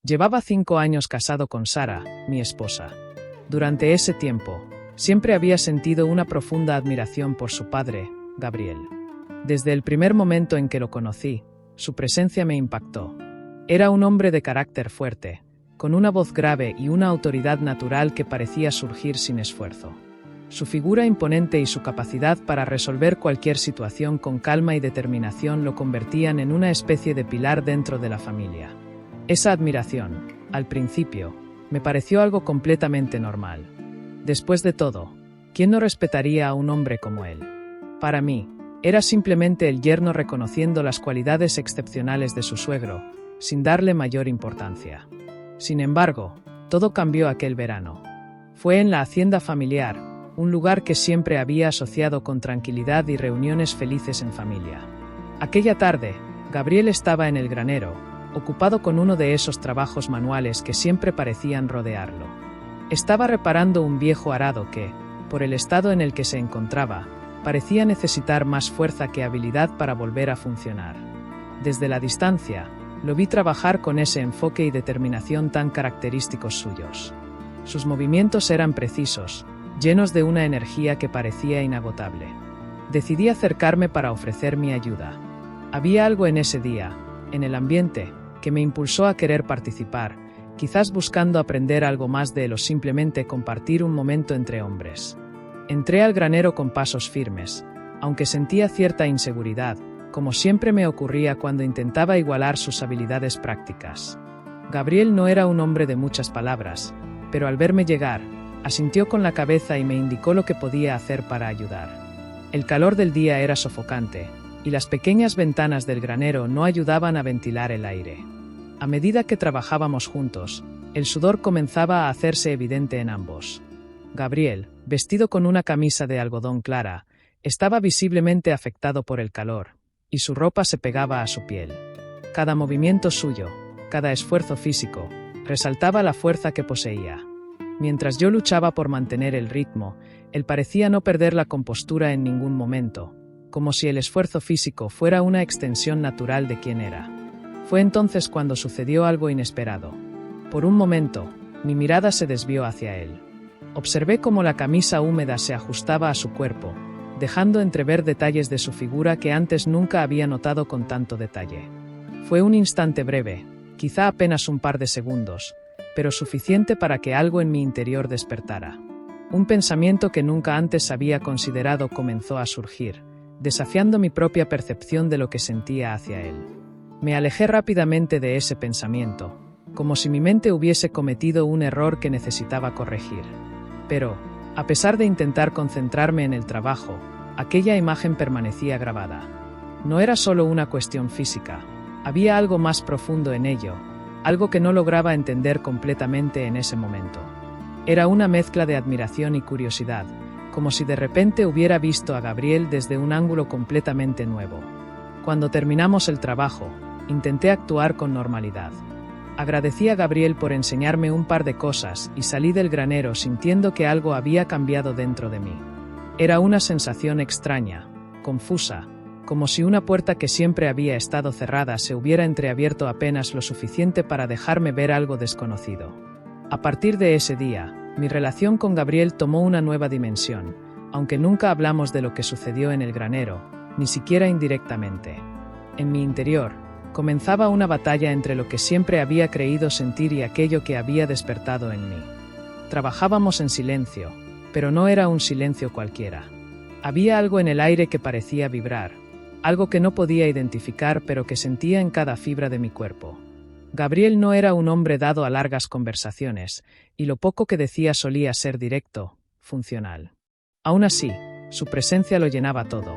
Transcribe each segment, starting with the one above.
Llevaba 5 años casado con Sara, mi esposa. Durante ese tiempo, siempre había sentido una profunda admiración por su padre, Gabriel. Desde el primer momento en que lo conocí, su presencia me impactó. Era un hombre de carácter fuerte, con una voz grave y una autoridad natural que parecía surgir sin esfuerzo. Su figura imponente y su capacidad para resolver cualquier situación con calma y determinación lo convertían en una especie de pilar dentro de la familia. Esa admiración, al principio, me pareció algo completamente normal. Después de todo, ¿quién no respetaría a un hombre como él? Para mí, era simplemente el yerno reconociendo las cualidades excepcionales de su suegro, sin darle mayor importancia. Sin embargo, todo cambió aquel verano. Fue en la hacienda familiar, un lugar que siempre había asociado con tranquilidad y reuniones felices en familia. Aquella tarde, Gabriel estaba en el granero, ocupado con uno de esos trabajos manuales que siempre parecían rodearlo. Estaba reparando un viejo arado que, por el estado en el que se encontraba, parecía necesitar más fuerza que habilidad para volver a funcionar. Desde la distancia, lo vi trabajar con ese enfoque y determinación tan característicos suyos. Sus movimientos eran precisos, llenos de una energía que parecía inagotable. Decidí acercarme para ofrecer mi ayuda. Había algo en ese día, en el ambiente, que me impulsó a querer participar, quizás buscando aprender algo más de él o simplemente compartir un momento entre hombres. Entré al granero con pasos firmes, aunque sentía cierta inseguridad, como siempre me ocurría cuando intentaba igualar sus habilidades prácticas. Gabriel no era un hombre de muchas palabras, pero al verme llegar, asintió con la cabeza y me indicó lo que podía hacer para ayudar. El calor del día era sofocante, y las pequeñas ventanas del granero no ayudaban a ventilar el aire. A medida que trabajábamos juntos, el sudor comenzaba a hacerse evidente en ambos. Gabriel, vestido con una camisa de algodón clara, estaba visiblemente afectado por el calor, y su ropa se pegaba a su piel. Cada movimiento suyo, cada esfuerzo físico, resaltaba la fuerza que poseía. Mientras yo luchaba por mantener el ritmo, él parecía no perder la compostura en ningún momento, como si el esfuerzo físico fuera una extensión natural de quien era. Fue entonces cuando sucedió algo inesperado. Por un momento, mi mirada se desvió hacia él. Observé cómo la camisa húmeda se ajustaba a su cuerpo, dejando entrever detalles de su figura que antes nunca había notado con tanto detalle. Fue un instante breve, quizá apenas un par de segundos, pero suficiente para que algo en mi interior despertara. Un pensamiento que nunca antes había considerado comenzó a surgir, desafiando mi propia percepción de lo que sentía hacia él. Me alejé rápidamente de ese pensamiento, como si mi mente hubiese cometido un error que necesitaba corregir. Pero, a pesar de intentar concentrarme en el trabajo, aquella imagen permanecía grabada. No era solo una cuestión física, había algo más profundo en ello, algo que no lograba entender completamente en ese momento. Era una mezcla de admiración y curiosidad, como si de repente hubiera visto a Gabriel desde un ángulo completamente nuevo. Cuando terminamos el trabajo, intenté actuar con normalidad. Agradecí a Gabriel por enseñarme un par de cosas y salí del granero sintiendo que algo había cambiado dentro de mí. Era una sensación extraña, confusa, como si una puerta que siempre había estado cerrada se hubiera entreabierto apenas lo suficiente para dejarme ver algo desconocido. A partir de ese día, mi relación con Gabriel tomó una nueva dimensión, aunque nunca hablamos de lo que sucedió en el granero, ni siquiera indirectamente. En mi interior, comenzaba una batalla entre lo que siempre había creído sentir y aquello que había despertado en mí. Trabajábamos en silencio, pero no era un silencio cualquiera. Había algo en el aire que parecía vibrar, algo que no podía identificar pero que sentía en cada fibra de mi cuerpo. Gabriel no era un hombre dado a largas conversaciones, y lo poco que decía solía ser directo, funcional. Aún así, su presencia lo llenaba todo.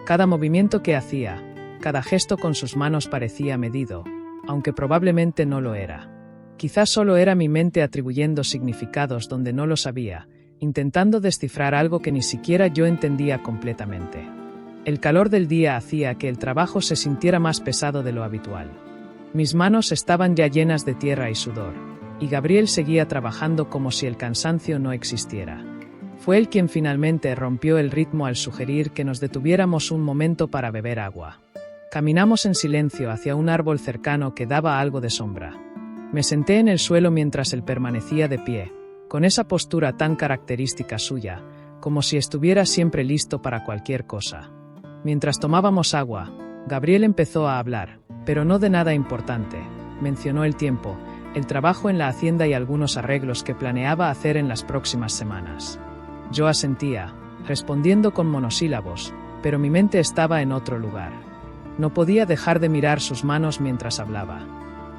Cada movimiento que hacía, cada gesto con sus manos parecía medido, aunque probablemente no lo era. Quizás solo era mi mente atribuyendo significados donde no los había, intentando descifrar algo que ni siquiera yo entendía completamente. El calor del día hacía que el trabajo se sintiera más pesado de lo habitual. Mis manos estaban ya llenas de tierra y sudor, y Gabriel seguía trabajando como si el cansancio no existiera. Fue él quien finalmente rompió el ritmo al sugerir que nos detuviéramos un momento para beber agua. Caminamos en silencio hacia un árbol cercano que daba algo de sombra. Me senté en el suelo mientras él permanecía de pie, con esa postura tan característica suya, como si estuviera siempre listo para cualquier cosa. Mientras tomábamos agua, Gabriel empezó a hablar, pero no de nada importante. Mencionó el tiempo, el trabajo en la hacienda y algunos arreglos que planeaba hacer en las próximas semanas. Yo asentía, respondiendo con monosílabos, pero mi mente estaba en otro lugar. No podía dejar de mirar sus manos mientras hablaba.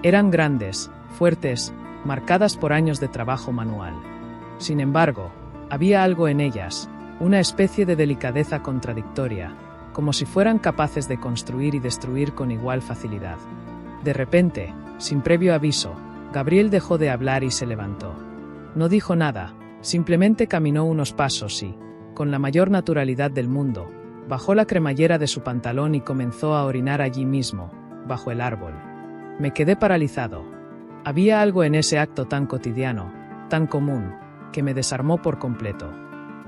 Eran grandes, fuertes, marcadas por años de trabajo manual. Sin embargo, había algo en ellas, una especie de delicadeza contradictoria, como si fueran capaces de construir y destruir con igual facilidad. De repente, sin previo aviso, Gabriel dejó de hablar y se levantó. No dijo nada, simplemente caminó unos pasos y, con la mayor naturalidad del mundo, bajó la cremallera de su pantalón y comenzó a orinar allí mismo, bajo el árbol. Me quedé paralizado. Había algo en ese acto tan cotidiano, tan común, que me desarmó por completo.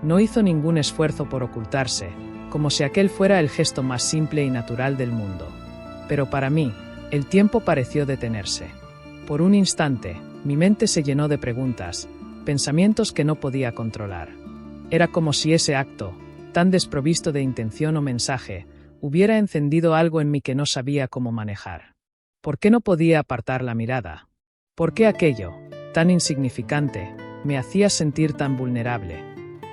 No hizo ningún esfuerzo por ocultarse, como si aquel fuera el gesto más simple y natural del mundo. Pero para mí, el tiempo pareció detenerse. Por un instante, mi mente se llenó de preguntas, pensamientos que no podía controlar. Era como si ese acto, tan desprovisto de intención o mensaje, hubiera encendido algo en mí que no sabía cómo manejar. ¿Por qué no podía apartar la mirada? ¿Por qué aquello, tan insignificante, me hacía sentir tan vulnerable?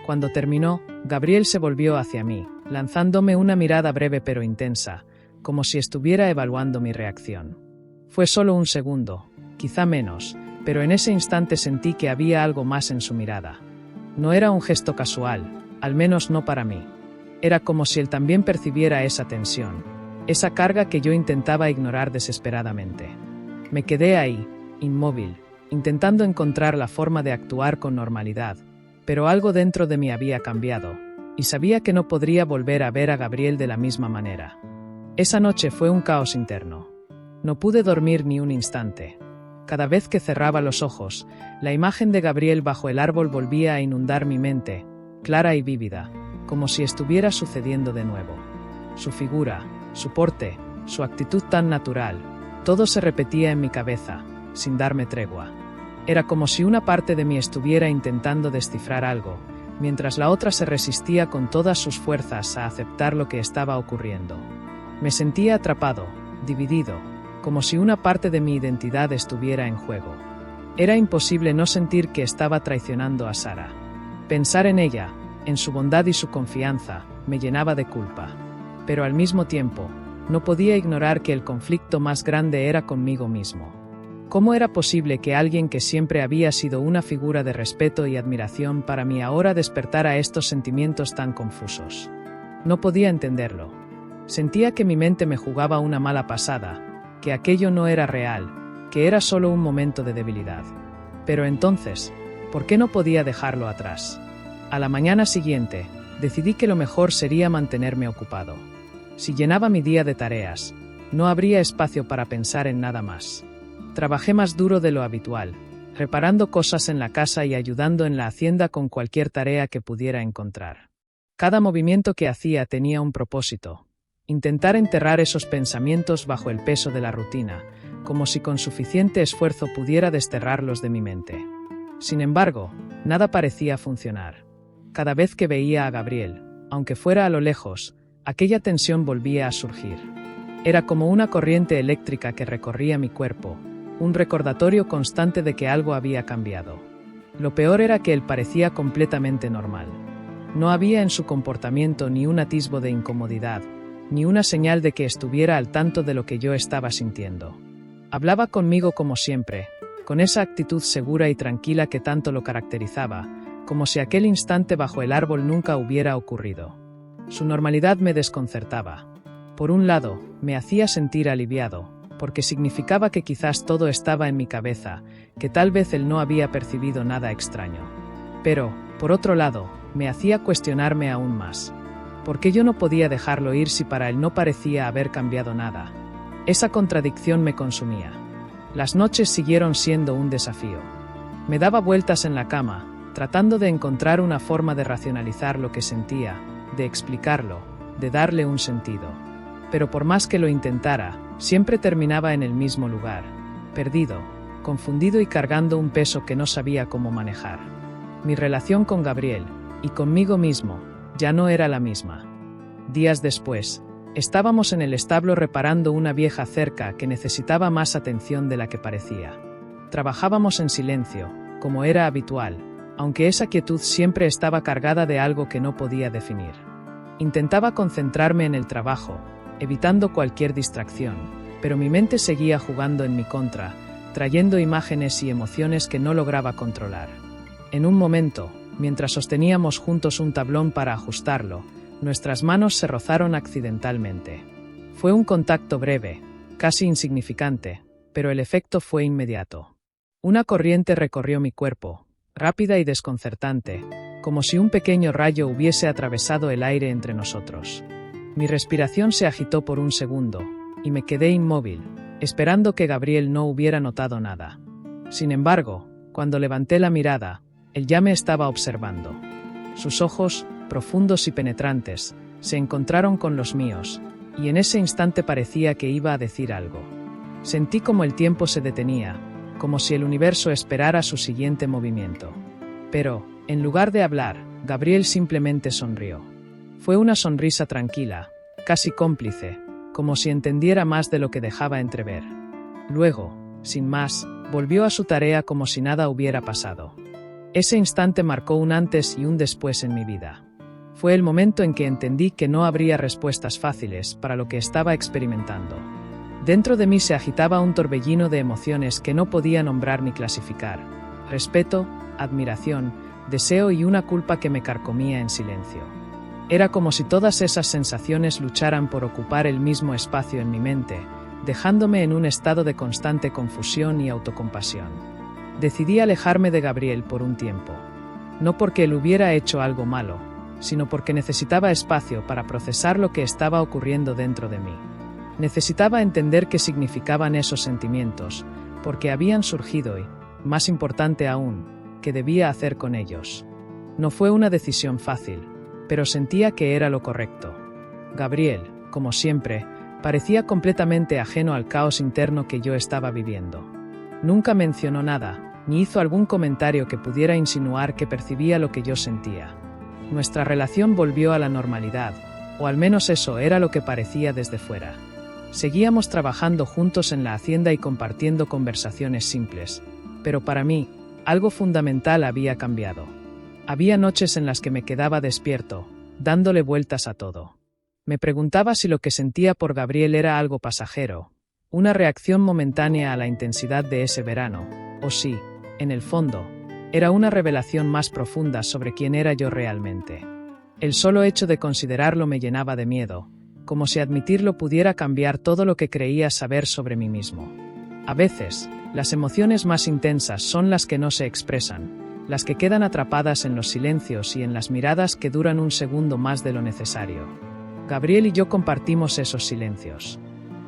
Cuando terminó, Gabriel se volvió hacia mí, lanzándome una mirada breve pero intensa, como si estuviera evaluando mi reacción. Fue solo un segundo, quizá menos, pero en ese instante sentí que había algo más en su mirada. No era un gesto casual, al menos no para mí. Era como si él también percibiera esa tensión, esa carga que yo intentaba ignorar desesperadamente. Me quedé ahí, inmóvil, intentando encontrar la forma de actuar con normalidad, pero algo dentro de mí había cambiado, y sabía que no podría volver a ver a Gabriel de la misma manera. Esa noche fue un caos interno. No pude dormir ni un instante. Cada vez que cerraba los ojos, la imagen de Gabriel bajo el árbol volvía a inundar mi mente, clara y vívida, como si estuviera sucediendo de nuevo. Su figura, su porte, su actitud tan natural, todo se repetía en mi cabeza, sin darme tregua. Era como si una parte de mí estuviera intentando descifrar algo, mientras la otra se resistía con todas sus fuerzas a aceptar lo que estaba ocurriendo. Me sentía atrapado, dividido, como si una parte de mi identidad estuviera en juego. Era imposible no sentir que estaba traicionando a Sara. Pensar en ella, en su bondad y su confianza, me llenaba de culpa. Pero al mismo tiempo, no podía ignorar que el conflicto más grande era conmigo mismo. ¿Cómo era posible que alguien que siempre había sido una figura de respeto y admiración para mí ahora despertara estos sentimientos tan confusos? No podía entenderlo. Sentía que mi mente me jugaba una mala pasada, que aquello no era real, que era solo un momento de debilidad. Pero entonces, ¿por qué no podía dejarlo atrás? A la mañana siguiente, decidí que lo mejor sería mantenerme ocupado. Si llenaba mi día de tareas, no habría espacio para pensar en nada más. Trabajé más duro de lo habitual, reparando cosas en la casa y ayudando en la hacienda con cualquier tarea que pudiera encontrar. Cada movimiento que hacía tenía un propósito: intentar enterrar esos pensamientos bajo el peso de la rutina, como si con suficiente esfuerzo pudiera desterrarlos de mi mente. Sin embargo, nada parecía funcionar. Cada vez que veía a Gabriel, aunque fuera a lo lejos, aquella tensión volvía a surgir. Era como una corriente eléctrica que recorría mi cuerpo, un recordatorio constante de que algo había cambiado. Lo peor era que él parecía completamente normal. No había en su comportamiento ni un atisbo de incomodidad, ni una señal de que estuviera al tanto de lo que yo estaba sintiendo. Hablaba conmigo como siempre, con esa actitud segura y tranquila que tanto lo caracterizaba, como si aquel instante bajo el árbol nunca hubiera ocurrido. Su normalidad me desconcertaba. Por un lado, me hacía sentir aliviado, porque significaba que quizás todo estaba en mi cabeza, que tal vez él no había percibido nada extraño. Pero, por otro lado, me hacía cuestionarme aún más. ¿Por qué yo no podía dejarlo ir si para él no parecía haber cambiado nada? Esa contradicción me consumía. Las noches siguieron siendo un desafío. Me daba vueltas en la cama, tratando de encontrar una forma de racionalizar lo que sentía, de explicarlo, de darle un sentido. Pero por más que lo intentara, siempre terminaba en el mismo lugar, perdido, confundido y cargando un peso que no sabía cómo manejar. Mi relación con Gabriel, y conmigo mismo, ya no era la misma. Días después, estábamos en el establo reparando una vieja cerca que necesitaba más atención de la que parecía. Trabajábamos en silencio, como era habitual, aunque esa quietud siempre estaba cargada de algo que no podía definir. Intentaba concentrarme en el trabajo, evitando cualquier distracción, pero mi mente seguía jugando en mi contra, trayendo imágenes y emociones que no lograba controlar. En un momento, mientras sosteníamos juntos un tablón para ajustarlo, nuestras manos se rozaron accidentalmente. Fue un contacto breve, casi insignificante, pero el efecto fue inmediato. Una corriente recorrió mi cuerpo, rápida y desconcertante, como si un pequeño rayo hubiese atravesado el aire entre nosotros. Mi respiración se agitó por un segundo, y me quedé inmóvil, esperando que Gabriel no hubiera notado nada. Sin embargo, cuando levanté la mirada, él ya me estaba observando. Sus ojos, profundos y penetrantes, se encontraron con los míos, y en ese instante parecía que iba a decir algo. Sentí como el tiempo se detenía, como si el universo esperara su siguiente movimiento. Pero, en lugar de hablar, Gabriel simplemente sonrió. Fue una sonrisa tranquila, casi cómplice, como si entendiera más de lo que dejaba entrever. Luego, sin más, volvió a su tarea como si nada hubiera pasado. Ese instante marcó un antes y un después en mi vida. Fue el momento en que entendí que no habría respuestas fáciles para lo que estaba experimentando. Dentro de mí se agitaba un torbellino de emociones que no podía nombrar ni clasificar: respeto, admiración, deseo y una culpa que me carcomía en silencio. Era como si todas esas sensaciones lucharan por ocupar el mismo espacio en mi mente, dejándome en un estado de constante confusión y autocompasión. Decidí alejarme de Gabriel por un tiempo. No porque él hubiera hecho algo malo, sino porque necesitaba espacio para procesar lo que estaba ocurriendo dentro de mí. Necesitaba entender qué significaban esos sentimientos, porque habían surgido y, más importante aún, qué debía hacer con ellos. No fue una decisión fácil, pero sentía que era lo correcto. Gabriel, como siempre, parecía completamente ajeno al caos interno que yo estaba viviendo. Nunca mencionó nada, ni hizo algún comentario que pudiera insinuar que percibía lo que yo sentía. Nuestra relación volvió a la normalidad, o al menos eso era lo que parecía desde fuera. Seguíamos trabajando juntos en la hacienda y compartiendo conversaciones simples, pero para mí, algo fundamental había cambiado. Había noches en las que me quedaba despierto, dándole vueltas a todo. Me preguntaba si lo que sentía por Gabriel era algo pasajero, una reacción momentánea a la intensidad de ese verano, o si, en el fondo, era una revelación más profunda sobre quién era yo realmente. El solo hecho de considerarlo me llenaba de miedo, como si admitirlo pudiera cambiar todo lo que creía saber sobre mí mismo. A veces, las emociones más intensas son las que no se expresan, las que quedan atrapadas en los silencios y en las miradas que duran un segundo más de lo necesario. Gabriel y yo compartimos esos silencios.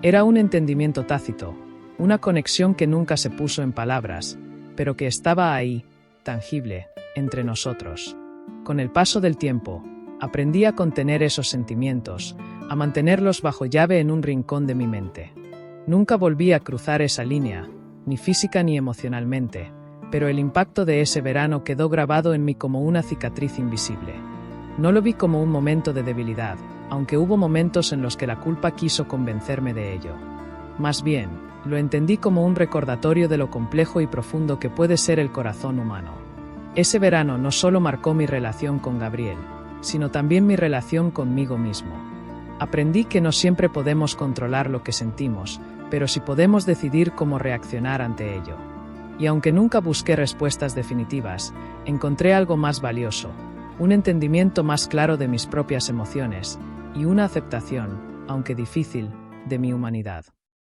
Era un entendimiento tácito, una conexión que nunca se puso en palabras, pero que estaba ahí, tangible, entre nosotros. Con el paso del tiempo, aprendí a contener esos sentimientos, a mantenerlos bajo llave en un rincón de mi mente. Nunca volví a cruzar esa línea, ni física ni emocionalmente, pero el impacto de ese verano quedó grabado en mí como una cicatriz invisible. No lo vi como un momento de debilidad, aunque hubo momentos en los que la culpa quiso convencerme de ello. Más bien, lo entendí como un recordatorio de lo complejo y profundo que puede ser el corazón humano. Ese verano no solo marcó mi relación con Gabriel, sino también mi relación conmigo mismo. Aprendí que no siempre podemos controlar lo que sentimos, pero sí podemos decidir cómo reaccionar ante ello. Y aunque nunca busqué respuestas definitivas, encontré algo más valioso, un entendimiento más claro de mis propias emociones, y una aceptación, aunque difícil, de mi humanidad.